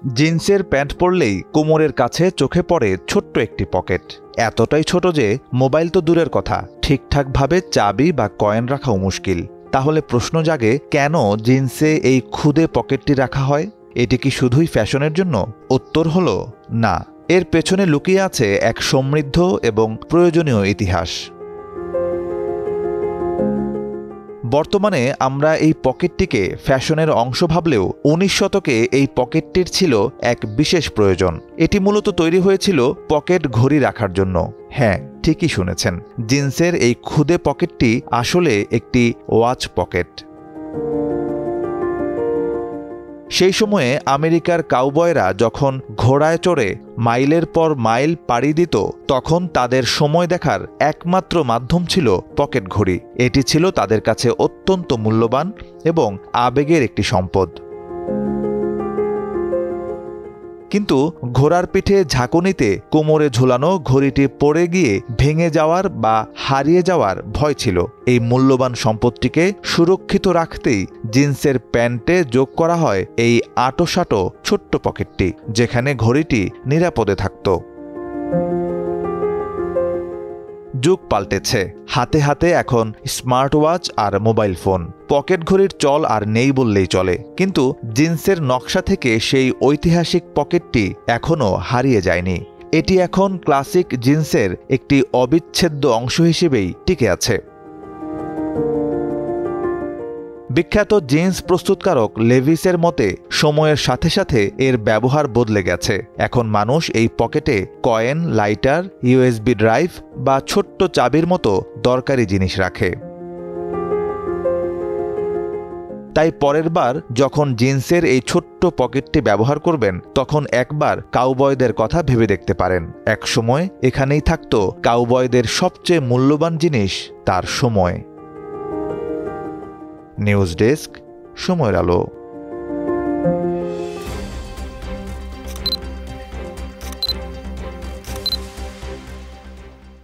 জিন্সের প্যান্ট পরলেই কোমরের কাছে চোখে পড়ে ছোট্ট একটি পকেট। এতটাই ছোট যে মোবাইল তো দূরের কথা, ঠিকঠাকভাবে চাবি বা কয়েন রাখাও মুশকিল। তাহলে প্রশ্ন জাগে, কেন জিন্সে এই ক্ষুদে পকেটটি রাখা হয়? এটি কি শুধুই ফ্যাশনের জন্য? উত্তর হলো না, এর পেছনে লুকিয়ে আছে এক সমৃদ্ধ এবং প্রয়োজনীয় ইতিহাস। বর্তমানে আমরা এই পকেটটিকে ফ্যাশনের অংশ ভাবলেও ১৯ শতকে এই পকেটটির ছিল এক বিশেষ প্রয়োজন। এটি মূলত তৈরি হয়েছিল পকেট ঘড়ি রাখার জন্য। হ্যাঁ, ঠিকই শুনেছেন, জিন্সের এই ক্ষুদে পকেটটি আসলে একটি ওয়াচ পকেট। সেই সময়ে আমেরিকার কাউবয়রা যখন ঘোড়ায় চড়ে মাইলের পর মাইল পাড়ি দিত, তখন তাদের সময় দেখার একমাত্র মাধ্যম ছিল পকেট ঘড়ি। এটি ছিল তাদের কাছে অত্যন্ত মূল্যবান এবং আবেগের একটি সম্পদ। কিন্তু ঘোড়ার পিঠে ঝাঁকুনিতে কোমরে ঝুলানো ঘড়িটি পড়ে গিয়ে ভেঙে যাওয়ার বা হারিয়ে যাওয়ার ভয় ছিল। এই মূল্যবান সম্পদটিকে সুরক্ষিত রাখতেই জিন্সের প্যান্টে যোগ করা হয় এই আঁটোসাঁটো ছোট্ট পকেটটি, যেখানে ঘড়িটি নিরাপদে থাকত। যুগ পাল্টেছে, হাতে হাতে এখন স্মার্ট ওয়াচ আর মোবাইল ফোন। পকেট ঘড়ির চল আর নেই বললেই চলে, কিন্তু জিন্সের নকশা থেকে সেই ঐতিহাসিক পকেটটি এখনও হারিয়ে যায়নি। এটি এখন ক্লাসিক জিন্সের একটি অবিচ্ছেদ্য অংশ হিসেবেই টিকে আছে। বিখ্যাত জিন্স প্রস্তুতকারক লেভিসের মতে, সময়ের সাথে সাথে এর ব্যবহার বদলে গেছে। এখন মানুষ এই পকেটে কয়েন, লাইটার, ইউএসবি ড্রাইভ বা ছোট্ট চাবির মতো দরকারি জিনিস রাখে। তাই পরের বার যখন জিন্সের এই ছোট্ট পকেটটি ব্যবহার করবেন, তখন একবার কাউবয়দের কথা ভেবে দেখতে পারেন। একসময় এখানেই থাকত কাউবয়দের সবচেয়ে মূল্যবান জিনিস, তার সময়। নিউজ ডেস্ক, সময়ের আলো।